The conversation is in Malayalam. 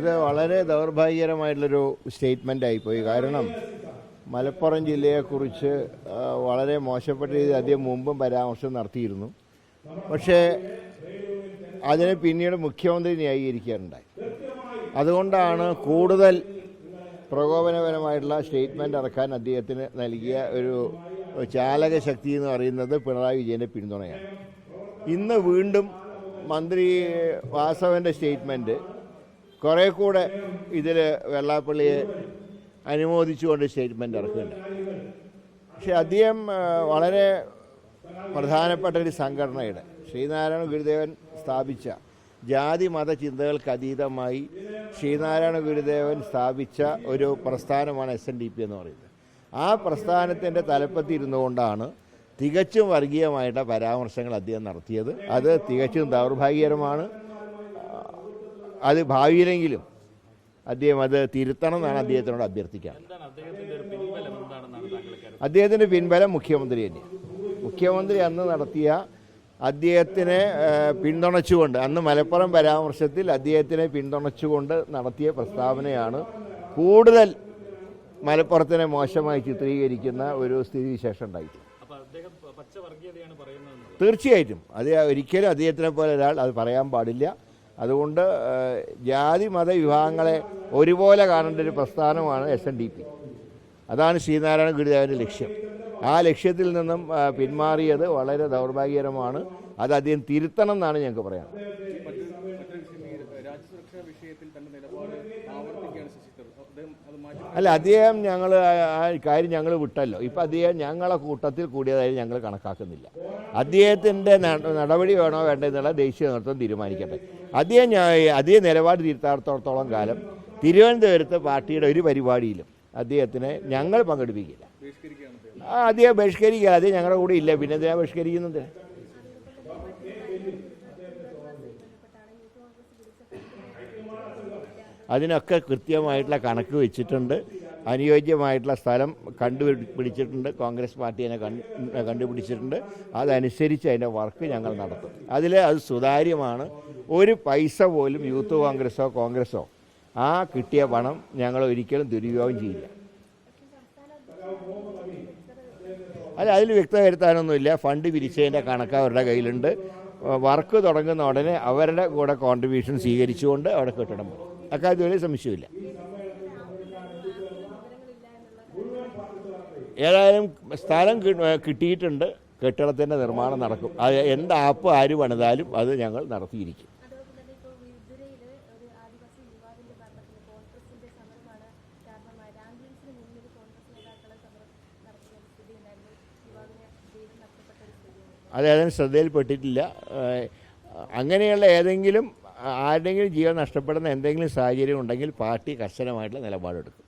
അത് വളരെ ദൗർഭാഗ്യകരമായിട്ടുള്ളൊരു സ്റ്റേറ്റ്മെൻ്റ് ആയിപ്പോയി. കാരണം മലപ്പുറം ജില്ലയെക്കുറിച്ച് വളരെ മോശപ്പെട്ട രീതിയിൽ അദ്ദേഹം മുമ്പും പരാമർശം നടത്തിയിരുന്നു. പക്ഷേ അതിനെ പിന്നീട് മുഖ്യമന്ത്രി ന്യായീകരിക്കാറുണ്ടായി. അതുകൊണ്ടാണ് കൂടുതൽ പ്രകോപനപരമായിട്ടുള്ള സ്റ്റേറ്റ്മെൻ്റ് ഇറക്കാൻ അദ്ദേഹത്തിന് നൽകിയ ഒരു ചാലകശക്തി എന്ന് പറയുന്നത് പിണറായി വിജയൻ്റെ പിന്തുണയാണ്. ഇന്ന് വീണ്ടും മന്ത്രി വാസവൻ്റെ സ്റ്റേറ്റ്മെൻറ്റ് കുറേ കൂടെ ഇതിൽ വെള്ളാപ്പള്ളിയെ അനുമോദിച്ചുകൊണ്ട് സ്റ്റേറ്റ്മെൻറ്റ് ഇറക്കുന്നുണ്ട്. പക്ഷേ അദ്ദേഹം വളരെ പ്രധാനപ്പെട്ട ഒരു സംഘടനയുടെ ശ്രീനാരായണ ഗുരുദേവൻ സ്ഥാപിച്ച ജാതി മത ചിന്തകൾക്ക് അതീതമായി ശ്രീനാരായണ ഗുരുദേവൻ സ്ഥാപിച്ച ഒരു പ്രസ്ഥാനമാണ് SNDP എന്ന് പറയുന്നത്. ആ പ്രസ്ഥാനത്തിൻ്റെ തലപ്പത്തിരുന്നു കൊണ്ടാണ് തികച്ചും വർഗീയമായിട്ട് പരാമർശങ്ങൾ അദ്ദേഹം നടത്തിയത്. അത് തികച്ചും ദൗർഭാഗ്യകരമാണ്. അത് ഭാവിയിലെങ്കിലും അദ്ദേഹം അത് തിരുത്തണം എന്നാണ് അദ്ദേഹത്തിനോട് അഭ്യർത്ഥിക്കാൻ. അദ്ദേഹത്തിൻ്റെ പിൻബലം മുഖ്യമന്ത്രി തന്നെയാണ്. മുഖ്യമന്ത്രി അന്ന് നടത്തിയ അദ്ദേഹത്തിനെ പിന്തുണച്ചുകൊണ്ട്, അന്ന് മലപ്പുറം പരാമർശത്തിൽ അദ്ദേഹത്തിനെ പിന്തുണച്ചുകൊണ്ട് നടത്തിയ പ്രസ്താവനയാണ് കൂടുതൽ മലപ്പുറത്തിനെ മോശമായി ചിത്രീകരിക്കുന്ന ഒരു സ്ഥിതിവിശേഷം ഉണ്ടായിട്ട്. തീർച്ചയായിട്ടും അത് ഒരിക്കലും അദ്ദേഹത്തിനെ പോലെ ഒരാൾ അത് പറയാൻ പാടില്ല. അതുകൊണ്ട് ജാതി മത വിഭാഗങ്ങളെ ഒരുപോലെ കാണേണ്ട ഒരു പ്രസ്ഥാനമാണ് SNDP. അതാണ് ശ്രീനാരായണ ഗുരുദേവൻ്റെ ലക്ഷ്യം. ആ ലക്ഷ്യത്തിൽ നിന്നും പിന്മാറിയത് വളരെ ദൗർഭാഗ്യകരമാണ്. അത് അദ്ദേഹം തിരുത്തണം എന്നാണ് ഞങ്ങൾക്ക് പറയാം. അല്ല, അദ്ദേഹം ആ കാര്യം ഞങ്ങൾ വിട്ടല്ലോ. ഇപ്പം അദ്ദേഹം ഞങ്ങളെ കൂട്ടത്തിൽ കൂടിയതായി ഞങ്ങൾ കണക്കാക്കുന്നില്ല. അദ്ദേഹത്തിൻ്റെ നടപടി വേണോ വേണ്ടോ എന്നുള്ള ദേശീയ നേതൃത്വം തീരുമാനിക്കട്ടെ. അദ്ദേഹം നിലപാട് തിരുത്താത്തോളം കാലം തിരുവനന്തപുരത്ത് പാർട്ടിയുടെ ഒരു പരിപാടിയിലും അദ്ദേഹത്തിനെ ഞങ്ങൾ പങ്കെടുപ്പിക്കില്ല. അദ്ദേഹം ബഹിഷ്കരിക്കുക. അദ്ദേഹം ഞങ്ങളുടെ കൂടെ ഇല്ല, പിന്നെ എന്തിനാണ് ബഹിഷ്കരിക്കുന്നത്? അതിനൊക്കെ കൃത്യമായിട്ടുള്ള കണക്ക് വെച്ചിട്ടുണ്ട്. അനുയോജ്യമായിട്ടുള്ള സ്ഥലം കണ്ടുപിടിച്ചിട്ടുണ്ട്. കോൺഗ്രസ് പാർട്ടി അതിനെ കണ്ടുപിടിച്ചിട്ടുണ്ട്. അതനുസരിച്ച് അതിൻ്റെ വർക്ക് ഞങ്ങൾ നടത്തും. അത് സുതാര്യമാണ്. ഒരു പൈസ പോലും യൂത്ത് കോൺഗ്രസോ ആ കിട്ടിയ പണം ഞങ്ങൾ ഒരിക്കലും ദുരുപയോഗം ചെയ്യില്ല. അല്ല, അതിൽ വ്യക്തത വരുത്താനൊന്നുമില്ല. ഫണ്ട് പിരിച്ചതിൻ്റെ കണക്ക് അവരുടെ കയ്യിലുണ്ട്. വർക്ക് തുടങ്ങുന്ന ഉടനെ അവരുടെ കൂടെ കോൺട്രിബ്യൂഷൻ സ്വീകരിച്ചുകൊണ്ട് അവിടെ കെട്ടിടം പോകും. അക്കാര്യത്തിൽ വലിയ സംശയമില്ല. ഏതായാലും സ്ഥലം കിട്ടിയിട്ടുണ്ട്. കെട്ടിടത്തിൻ്റെ നിർമ്മാണം നടക്കും. അത് എന്ത് ആപ്പ് ആര് പണിതാലും അത് ഞങ്ങൾ നടത്തിയിരിക്കും. അത് അതിന് ശ്രദ്ധയിൽപ്പെട്ടിട്ടില്ല. അങ്ങനെയുള്ള ആരുടെങ്കിലും ജീവൻ നഷ്ടപ്പെടുന്ന എന്തെങ്കിലും സാഹചര്യം ഉണ്ടെങ്കിൽ പാർട്ടി കർശനമായിട്ടുള്ള നിലപാടെടുക്കും.